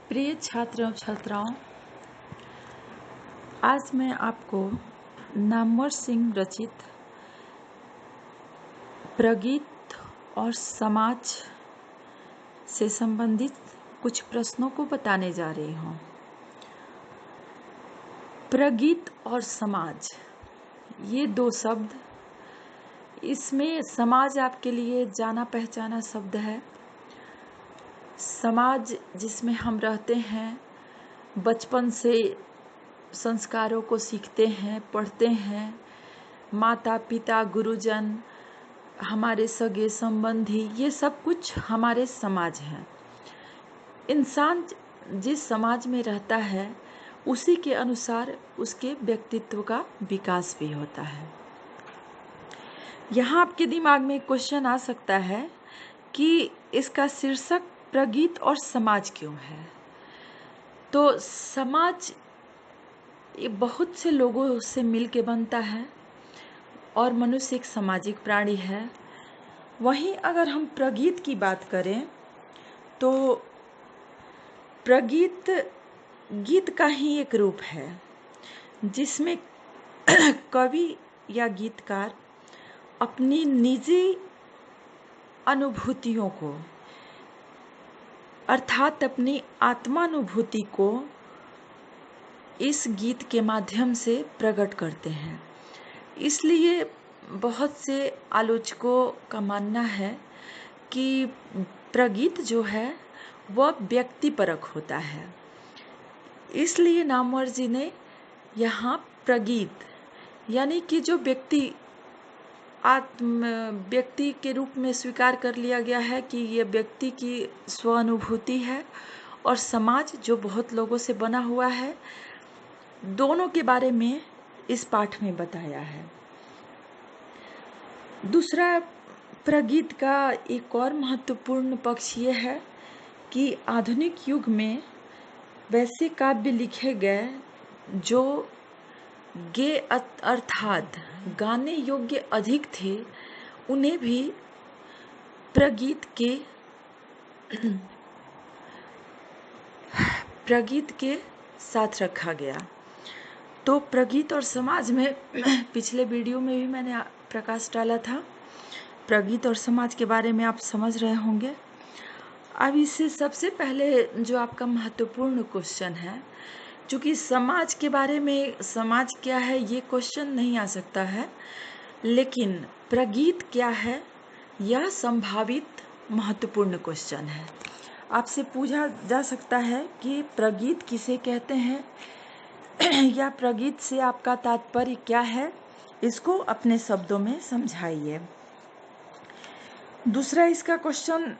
प्रिय छात्र एवं छात्राओं, आज मैं आपको नामवर सिंह रचित प्रगीत और समाज से संबंधित कुछ प्रश्नों को बताने जा रही हूँ। प्रगीत और समाज, ये दो शब्द, इसमें समाज आपके लिए जाना पहचाना शब्द है। समाज जिसमें हम रहते हैं, बचपन से संस्कारों को सीखते हैं, पढ़ते हैं, माता पिता, गुरुजन, हमारे सगे संबंधी, ये सब कुछ हमारे समाज हैं। इंसान जिस समाज में रहता है उसी के अनुसार उसके व्यक्तित्व का विकास भी होता है। यहाँ आपके दिमाग में क्वेश्चन आ सकता है कि इसका शीर्षक प्रगीत और समाज क्यों है। तो समाज ये बहुत से लोगों से मिल के बनता है और मनुष्य एक सामाजिक प्राणी है। वहीं अगर हम प्रगीत की बात करें तो प्रगीत गीत का ही एक रूप है जिसमें कवि या गीतकार अपनी निजी अनुभूतियों को अर्थात अपनी आत्मानुभूति को इस गीत के माध्यम से प्रकट करते हैं। इसलिए बहुत से आलोचकों का मानना है कि प्रगीत जो है वह व्यक्तिपरक होता है। इसलिए नामवर जी ने यहाँ प्रगीत यानी कि जो व्यक्ति के रूप में स्वीकार कर लिया गया है कि ये व्यक्ति की स्वानुभूति है, और समाज जो बहुत लोगों से बना हुआ है, दोनों के बारे में इस पाठ में बताया है। दूसरा, प्रगीत का एक और महत्वपूर्ण पक्ष ये है कि आधुनिक युग में वैसे काव्य लिखे गए जो गे अर्थात गाने योग्य अधिक थे, उन्हें भी प्रगीत के साथ रखा गया। तो प्रगीत और समाज में पिछले वीडियो में भी मैंने प्रकाश डाला था। प्रगीत और समाज के बारे में आप समझ रहे होंगे। अब इससे सबसे पहले जो आपका महत्वपूर्ण क्वेश्चन है, चूँकि समाज के बारे में, समाज क्या है ये क्वेश्चन नहीं आ सकता है, लेकिन प्रगीत क्या है यह संभावित महत्वपूर्ण क्वेश्चन है। आपसे पूछा जा सकता है कि प्रगीत किसे कहते हैं या प्रगीत से आपका तात्पर्य क्या है, इसको अपने शब्दों में समझाइए। दूसरा इसका क्वेश्चन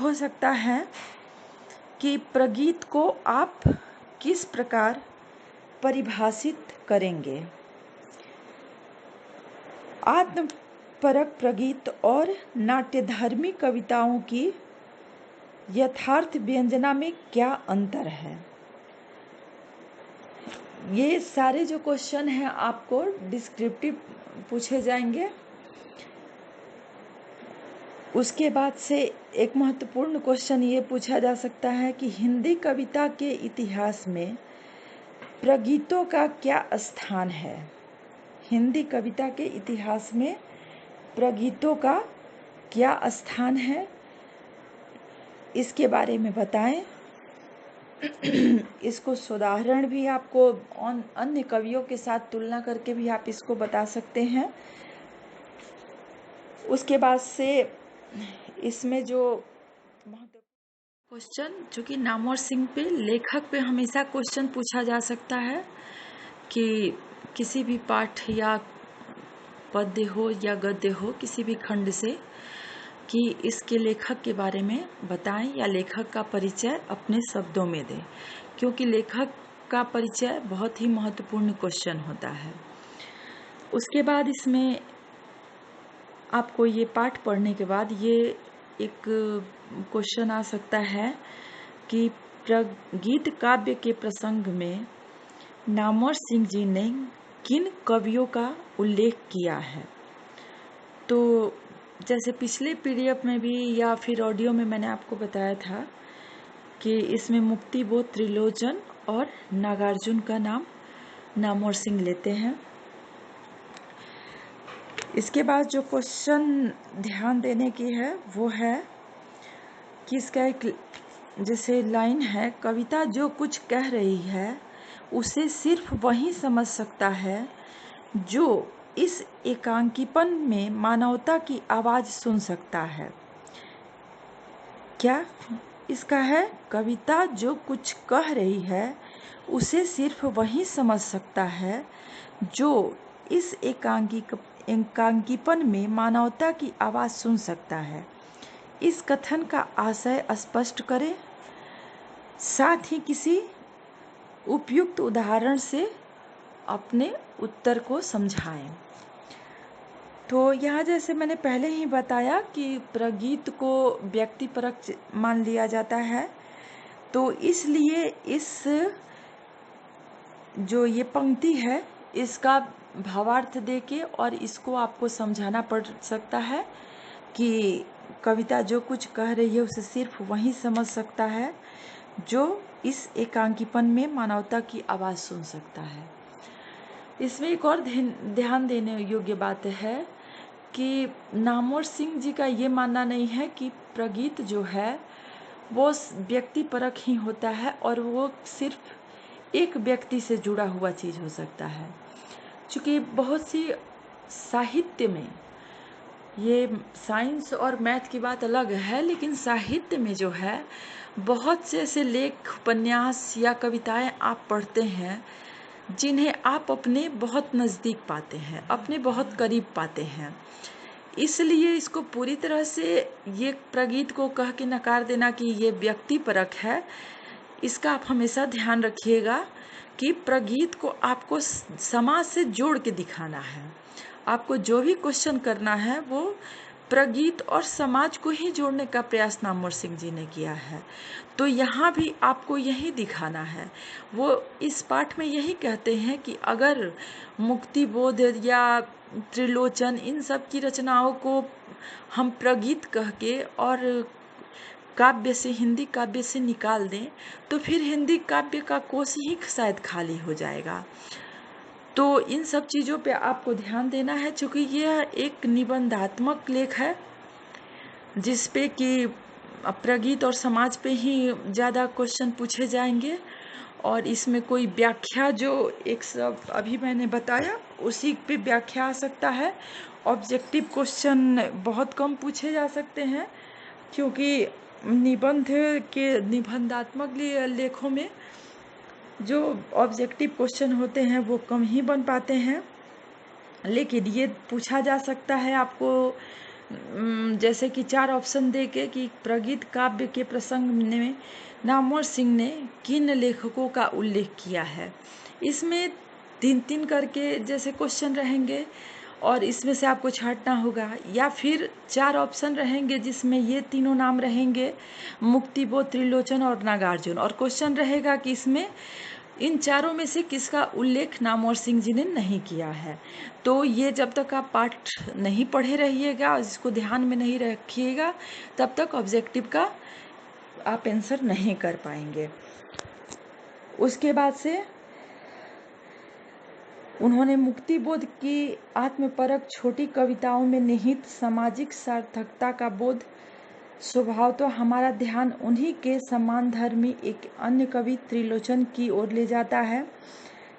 हो सकता है कि प्रगीत को आप किस प्रकार परिभाषित करेंगे। आत्मपरक प्रगीत और नाट्यधर्मी कविताओं की यथार्थ व्यंजना में क्या अंतर है। ये सारे जो क्वेश्चन हैं आपको डिस्क्रिप्टिव पूछे जाएंगे। उसके बाद से एक महत्वपूर्ण क्वेश्चन ये पूछा जा सकता है कि हिंदी कविता के इतिहास में प्रगीतों का क्या स्थान है। हिंदी कविता के इतिहास में प्रगीतों का क्या स्थान है, इसके बारे में बताएं। इसको उदाहरण भी आपको अन्य कवियों के साथ तुलना करके भी आप इसको बता सकते हैं। उसके बाद से इसमें जो क्वेश्चन, चूँकि नामवर सिंह पे, लेखक पे हमेशा क्वेश्चन पूछा जा सकता है कि किसी भी पाठ या पद्य हो या गद्य हो, किसी भी खंड से, कि इसके लेखक के बारे में बताएं या लेखक का परिचय अपने शब्दों में दें, क्योंकि लेखक का परिचय बहुत ही महत्वपूर्ण क्वेश्चन होता है। उसके बाद इसमें आपको ये पाठ पढ़ने के बाद ये एक क्वेश्चन आ सकता है कि प्रगीत काव्य के प्रसंग में नामवर सिंह जी ने किन कवियों का उल्लेख किया है। तो जैसे पिछले पीडीएफ में भी या फिर ऑडियो में मैंने आपको बताया था कि इसमें मुक्ति बोध, त्रिलोचन और नागार्जुन का नामवर सिंह लेते हैं। इसके बाद जो क्वेश्चन ध्यान देने की है वो है कि इसका एक जैसे लाइन है, कविता जो कुछ कह रही है उसे सिर्फ वही समझ सकता है जो इस एकांकीपन में मानवता की आवाज सुन सकता है। क्या इसका है? कविता जो कुछ कह रही है उसे सिर्फ वही समझ सकता है जो इस एकांकीपन में मानवता की आवाज सुन सकता है। इस कथन का आशय स्पष्ट करें, साथ ही किसी उपयुक्त उदाहरण से अपने उत्तर को समझाएं। तो यहाँ जैसे मैंने पहले ही बताया कि प्रगीत को व्यक्तिपरक मान लिया जाता है, तो इसलिए इस जो ये पंक्ति है इसका भावार्थ देके और इसको आपको समझाना पड़ सकता है कि कविता जो कुछ कह रही है उसे सिर्फ वही समझ सकता है जो इस एकांकीपन में मानवता की आवाज़ सुन सकता है। इसमें एक और ध्यान देने योग्य बात है कि नामवर सिंह जी का ये मानना नहीं है कि प्रगीत जो है वो व्यक्तिपरक ही होता है और वो सिर्फ एक व्यक्ति से जुड़ा हुआ चीज़ हो सकता है। चूँकि बहुत सी साहित्य में, ये साइंस और मैथ की बात अलग है, लेकिन साहित्य में जो है बहुत से ऐसे लेख, उपन्यास या कविताएं आप पढ़ते हैं जिन्हें आप अपने बहुत नज़दीक पाते हैं, अपने बहुत करीब पाते हैं। इसलिए इसको पूरी तरह से ये प्रगीत को कह के नकार देना कि ये व्यक्तिपरक है, इसका आप हमेशा ध्यान रखिएगा कि प्रगीत को आपको समाज से जोड़ के दिखाना है। आपको जो भी क्वेश्चन करना है वो प्रगीत और समाज को ही जोड़ने का प्रयास नामवर सिंह जी ने किया है। तो यहाँ भी आपको यही दिखाना है। वो इस पाठ में यही कहते हैं कि अगर मुक्ति बोध या त्रिलोचन इन सब की रचनाओं को हम प्रगीत कह के और काव्य से, हिंदी काव्य से निकाल दें तो फिर हिंदी काव्य का कोश ही शायद खाली हो जाएगा। तो इन सब चीज़ों पे आपको ध्यान देना है, क्योंकि यह एक निबंधात्मक लेख है जिस पे कि प्रगीत और समाज पे ही ज़्यादा क्वेश्चन पूछे जाएंगे और इसमें कोई व्याख्या जो एक सब अभी मैंने बताया उसी पे व्याख्या आ सकता है। ऑब्जेक्टिव क्वेश्चन बहुत कम पूछे जा सकते हैं, क्योंकि निबंधात्मक लेखों में जो ऑब्जेक्टिव क्वेश्चन होते हैं वो कम ही बन पाते हैं। लेकिन ये पूछा जा सकता है आपको, जैसे कि 4 ऑप्शन दे के कि प्रगीत काव्य के प्रसंग में नामवर सिंह ने किन लेखकों का उल्लेख किया है। इसमें 3-3 करके जैसे क्वेश्चन रहेंगे और इसमें से आपको छांटना होगा, या फिर 4 ऑप्शन रहेंगे जिसमें ये तीनों नाम रहेंगे, मुक्ति बोध, त्रिलोचन और नागार्जुन, और क्वेश्चन रहेगा कि इसमें इन चारों में से किसका उल्लेख नामवर सिंह जी ने नहीं किया है। तो ये जब तक आप पाठ नहीं पढ़े रहिएगा और इसको ध्यान में नहीं रखिएगा तब तक ऑब्जेक्टिव का आप आंसर नहीं कर पाएंगे। उसके बाद से उन्होंने मुक्ति बोध की आत्मपरक छोटी कविताओं में निहित सामाजिक सार्थकता का बोध स्वभाव तो हमारा ध्यान उन्हीं के समान धर्मी एक अन्य कवि त्रिलोचन की ओर ले जाता है।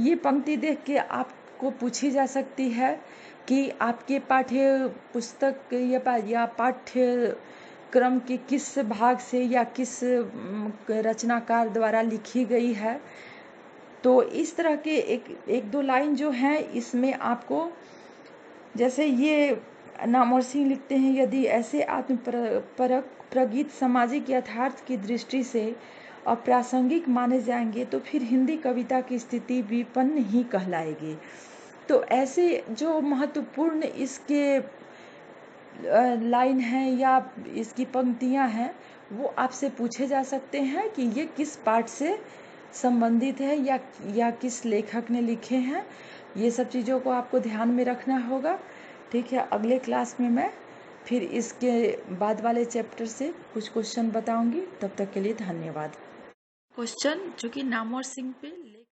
ये पंक्ति देख के आपको पूछी जा सकती है कि आपके पाठ्य पुस्तक या पाठ्यक्रम के किस भाग से या किस रचनाकार द्वारा लिखी गई है। तो इस तरह के एक दो लाइन जो हैं इसमें आपको, जैसे ये नामवर सिंह लिखते हैं, यदि ऐसे आत्मपरक प्रगीत सामाजिक यथार्थ की दृष्टि से अप्रासंगिक माने जाएंगे तो फिर हिंदी कविता की स्थिति विपन्न ही कहलाएगी। तो ऐसे जो महत्वपूर्ण इसके लाइन हैं या इसकी पंक्तियां हैं वो आपसे पूछे जा सकते हैं कि ये किस पाठ से संबंधित है या किस लेखक ने लिखे हैं। ये सब चीज़ों को आपको ध्यान में रखना होगा। ठीक है, अगले क्लास में मैं फिर इसके बाद वाले चैप्टर से कुछ क्वेश्चन बताऊंगी। तब तक के लिए धन्यवाद। क्वेश्चन जो कि नाम और सिंग पे